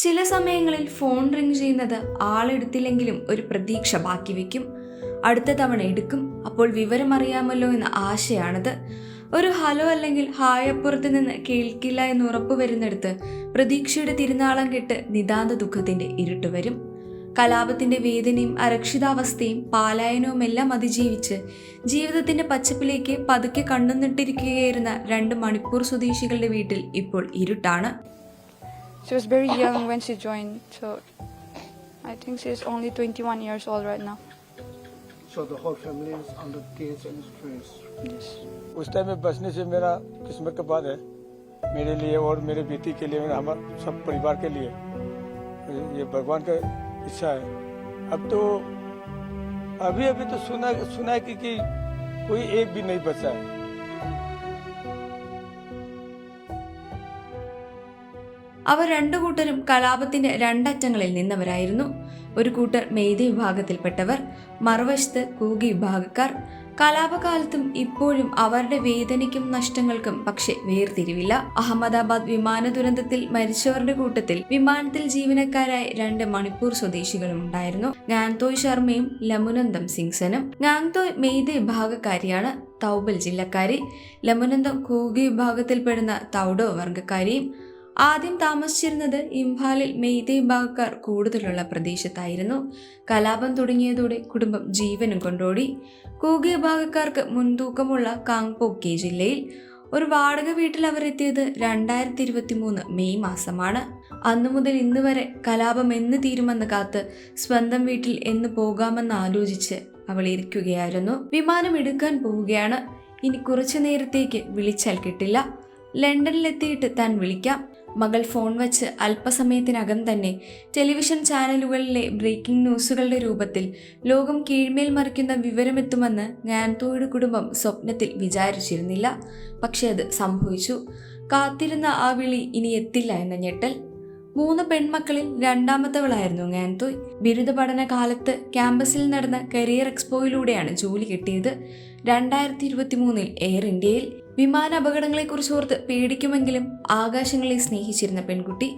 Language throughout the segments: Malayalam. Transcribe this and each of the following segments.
ചില സമയങ്ങളിൽ ഫോൺ റിംഗ് ചെയ്യുന്നത് ആളെടുത്തില്ലെങ്കിലും ഒരു പ്രതീക്ഷ ബാക്കി വയ്ക്കും. അടുത്ത തവണ എടുക്കും, അപ്പോൾ വിവരമറിയാമല്ലോ എന്ന ആശയാണത്. ഒരു ഹലോ അല്ലെങ്കിൽ ഹായ് അപ്പുറത്ത് നിന്ന് കേൾക്കില്ല എന്ന് ഉറപ്പ് വരുന്നിടത്ത് പ്രതീക്ഷയുടെ തിരുനാളം കെട്ട് നിതാന്ത ദുഃഖത്തിന്റെ ഇരുട്ട് വരും. കലാപത്തിന്റെ വേദനയും അരക്ഷിതാവസ്ഥയും പാലായനവും എല്ലാം അതിജീവിച്ച് ജീവിതത്തിന്റെ പച്ചപ്പിലേക്ക് പതുക്കെ കണ്ണുനട്ടിരിക്കുകയായിരുന്ന 2 മണിപ്പൂർ സ്വദേശികളുടെ വീട്ടിൽ ഇപ്പോൾ ഇരുട്ടാണ്. She was very young when she joined, so I think she is only 21 years old right now. So the whole family is under tears and stress. Yes. उस टाइम में बचने से मेरा किस्मत का बात है, मेरे लिए और मेरे बेटी के लिए, हमारे सब परिवार के लिए ये भगवान का इच्छा है. अब तो अभी तो सुना है कि कोई एक भी नहीं बचा है. അവർ 2 കൂട്ടരും കലാപത്തിന്റെ 2 അറ്റങ്ങളിൽ നിന്നവരായിരുന്നു. ഒരു കൂട്ടർ മെയ്തേ വിഭാഗത്തിൽപ്പെട്ടവർ, മറുവശത്ത് കൂഗി വിഭാഗക്കാർ. കലാപകാലത്തും ഇപ്പോഴും അവരുടെ വേദനയ്ക്കും നഷ്ടങ്ങൾക്കും പക്ഷെ വേർതിരിവില്ല. അഹമ്മദാബാദ് വിമാന ദുരന്തത്തിൽ മരിച്ചവരുടെ കൂട്ടത്തിൽ വിമാനത്തിൽ ജീവനക്കാരായ 2 മണിപ്പൂർ സ്വദേശികളും ഉണ്ടായിരുന്നു. ങ്ങാങ്തോയ് ശർമ്മയും ലമുനന്തം സിംഗ്സനും. ങ്ങാങ്തോയ് മെയ്തേ വിഭാഗക്കാരിയാണ്, തൗബൽ ജില്ലക്കാരി. ലമുനന്തം കൂഗി വിഭാഗത്തിൽപ്പെടുന്ന തൗഡോ വർഗക്കാരിയും. ആദ്യം താമസിച്ചിരുന്നത് ഇംഫാലിൽ മെയ്തേ വിഭാഗക്കാർ കൂടുതലുള്ള പ്രദേശത്തായിരുന്നു. കലാപം തുടങ്ങിയതോടെ കുടുംബം ജീവനും കൊണ്ടോടി. കൂഗി വിഭാഗക്കാർക്ക് മുൻതൂക്കമുള്ള കാങ്പോക്കെ ജില്ലയിൽ ഒരു വാടക വീട്ടിൽ അവരെത്തിയത് 2023 മെയ് മാസമാണ്. അന്നു മുതൽ ഇന്ന് വരെ കലാപം എന്ന് തീരുമെന്ന് കാത്ത് സ്വന്തം വീട്ടിൽ എന്ന് പോകാമെന്ന് ആലോചിച്ച് അവൾ ഇരിക്കുകയായിരുന്നു. വിമാനം എടുക്കാൻ പോവുകയാണ്. ഇനി കുറച്ചു നേരത്തേക്ക് വിളിച്ചാൽ കിട്ടില്ല. ലണ്ടനിലെത്തിയിട്ട് താൻ വിളിക്കാം. മകൾ ഫോൺ വച്ച് അല്പസമയത്തിനകം തന്നെ ടെലിവിഷൻ ചാനലുകളിലെ ബ്രേക്കിംഗ് ന്യൂസുകളുടെ രൂപത്തിൽ ലോകം കീഴ്മേൽ മറിക്കുന്ന വിവരമെത്തുമെന്ന് ങ്ങാങ്തോയുടെ കുടുംബം സ്വപ്നത്തിൽ വിചാരിച്ചിരുന്നില്ല. പക്ഷെ അത് സംഭവിച്ചു. കാത്തിരുന്ന ആ വിളി ഇനി എത്തില്ല എന്ന ഞെട്ടൽ. 3 പെൺമക്കളിൽ 2ാമത്തവളായിരുന്നു ങ്ങാങ്തോയ്. ബിരുദ പഠന കാലത്ത് ക്യാമ്പസിൽ നടന്ന കരിയർ എക്സ്പോയിലൂടെയാണ് ജോലി കിട്ടിയത്. 2023 എയർ ഇന്ത്യയിൽ. വിമാന അപകടങ്ങളെക്കുറിച്ച് ഓർത്ത് പേടിക്കുമെങ്കിലും ആകാശങ്ങളെ സ്നേഹിച്ചിരുന്ന പെൺകുട്ടി.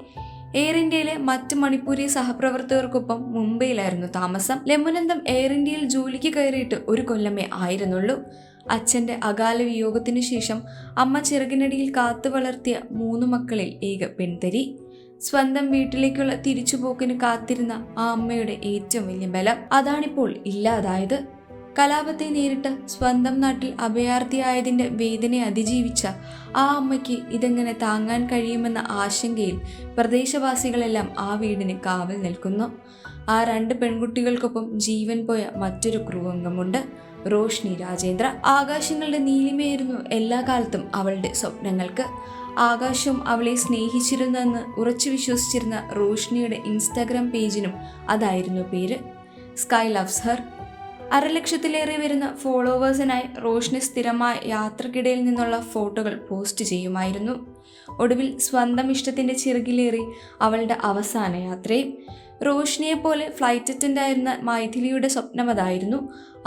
എയർ ഇന്ത്യയിലെ മറ്റ് മണിപ്പൂരി സഹപ്രവർത്തകർക്കൊപ്പം മുംബൈയിലായിരുന്നു താമസം. ലമുനന്തം എയർ ഇന്ത്യയിൽ ജോലിക്ക് കയറിയിട്ട് 1 കൊല്ലമേ ആയിരുന്നുള്ളൂ. അച്ഛന്റെ അകാല വിയോഗത്തിനു ശേഷം അമ്മ ചിറകിനടിയിൽ കാത്തു വളർത്തിയ 3 മക്കളിൽ ഏക പെൺതരി. സ്വന്തം വീട്ടിലേക്കുള്ള തിരിച്ചുപോക്കിന് കാത്തിരുന്ന ആ അമ്മയുടെ ഏറ്റവും വലിയ ബലം അതാണിപ്പോൾ ഇല്ലാതായത്. കലാപത്തെ നേരിട്ട് സ്വന്തം നാട്ടിൽ അഭയാർത്ഥിയായതിന്റെ വേദനയെ അതിജീവിച്ച ആ അമ്മയ്ക്ക് ഇതെങ്ങനെ താങ്ങാൻ കഴിയുമെന്ന ആശങ്കയിൽ പ്രദേശവാസികളെല്ലാം ആ വീടിന് കാവൽ നിൽക്കുന്നു. ആ 2 പെൺകുട്ടികൾക്കൊപ്പം ജീവൻ പോയ മറ്റൊരു ക്രൂവംഗമുണ്ട്, റോഷ്നി രാജേന്ദ്ര. ആകാശങ്ങളുടെ നീലിമയായിരുന്നു എല്ലാ കാലത്തും അവളുടെ സ്വപ്നങ്ങൾക്ക്. ആകാശം അവളെ സ്നേഹിച്ചിരുന്നെന്ന് ഉറച്ചു വിശ്വസിച്ചിരുന്ന റോഷ്നിയുടെ ഇൻസ്റ്റാഗ്രാം പേജിനും അതായിരുന്നു പേര്, സ്കൈ ലവ്സ് ഹർ. 1,00,000-ലേറെ വരുന്ന ഫോളോവേഴ്സിനായി റോഷ്നി സ്ഥിരമായ യാത്രക്കിടയിൽ നിന്നുള്ള ഫോട്ടോകൾ പോസ്റ്റ് ചെയ്യുമായിരുന്നു. ഒടുവിൽ സ്വന്തം ഇഷ്ടത്തിന്റെ ചിറകിലേറി അവളുടെ അവസാന യാത്രയും. റോഷ്നിയെപ്പോലെ ഫ്ലൈറ്റ് അറ്റൻഡായിരുന്ന മൈഥിലിയുടെ സ്വപ്നം അതായിരുന്നു,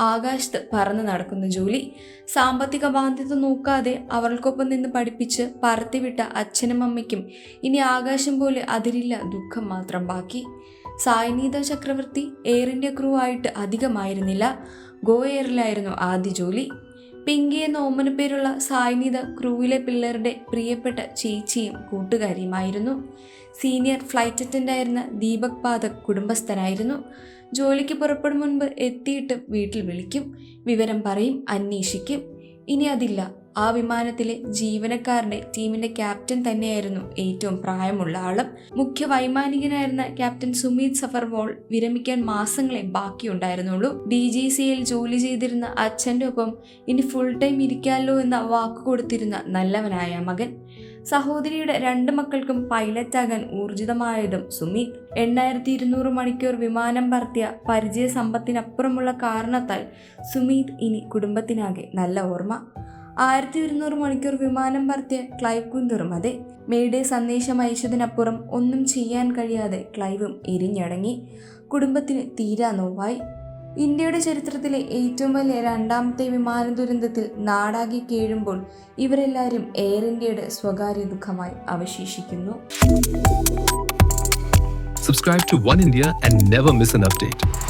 ആകാശത്ത് പറന്ന് നടക്കുന്ന ജോലി. സാമ്പത്തിക ബാധ്യത നോക്കാതെ അവൾക്കൊപ്പം നിന്ന് പഠിപ്പിച്ച് പറത്തിവിട്ട അച്ഛനും അമ്മയ്ക്കും ഇനി ആകാശം പോലെ അതിരില്ല ദുഃഖം മാത്രം ബാക്കി. സായ്നീത ചക്രവർത്തി എയർ ഇന്ത്യ ക്രൂ ആയിട്ട് അധികമായിരുന്നില്ല. ഗോ എയറിലായിരുന്നു ആദ്യ ജോലി. പിങ്കി എന്ന ഓമനപ്പേരുള്ള സായ്നീത ക്രൂവിലെ പിള്ളേരുടെ പ്രിയപ്പെട്ട ചേച്ചിയും കൂട്ടുകാരിയുമായിരുന്നു. സീനിയർ ഫ്ലൈറ്റ് അറ്റൻഡായിരുന്ന ദീപക് പാതക് കുടുംബസ്ഥനായിരുന്നു. ജോലിക്ക് പുറപ്പെടും മുൻപ് എത്തിയിട്ട് വീട്ടിൽ വിളിക്കും, വിവരം പറയും, അന്വേഷിക്കും. ഇനി അതില്ല. ആ വിമാനത്തിലെ ജീവനക്കാരുടെ ടീമിന്റെ ക്യാപ്റ്റൻ തന്നെയായിരുന്നു ഏറ്റവും പ്രായമുള്ള ആളും. മുഖ്യ വൈമാനികനായിരുന്ന ക്യാപ്റ്റൻ സുമീത് സഫർവാൾ വിരമിക്കാൻ മാസങ്ങളെ ബാക്കിയുണ്ടായിരുന്നുള്ളൂ. DGCയിൽ ജോലി ചെയ്തിരുന്ന അച്ഛൻ്റെ ഒപ്പം ഇനി ഫുൾ ടൈം ഇരിക്കാമല്ലോ എന്ന വാക്ക് കൊടുത്തിരുന്ന നല്ലവനായ മകൻ. സഹോദരിയുടെ 2 മക്കൾക്കും പൈലറ്റാകാൻ ഊർജിതമായതും സുമീത്. 8200 മണിക്കൂർ വിമാനം പറത്തിയ പരിചയ സമ്പത്തിനപ്പുറമുള്ള കാരണത്താൽ സുമീത് ഇനി കുടുംബത്തിനാകെ നല്ല ഓർമ്മ. 1200 മണിക്കൂർ വിമാനം പറത്തിയ ക്ലൈവ് കുന്തറും അതെ. മേയുടെ സന്ദേശം അയച്ചതിനപ്പുറം ഒന്നും ചെയ്യാൻ കഴിയാതെ ക്ലൈവും എരിഞ്ഞടങ്ങി. കുടുംബത്തിന് തീരാ നോവായി. ഇന്ത്യയുടെ ചരിത്രത്തിലെ ഏറ്റവും വലിയ 2ാമത്തെ വിമാന ദുരന്തത്തിൽ നാടാകെ കേഴുമ്പോൾ ഇവരെല്ലാവരും എയർ ഇന്ത്യയുടെ സ്വകാര്യ ദുഃഖമായി അവശേഷിക്കുന്നു. Subscribe to One India and never miss an update.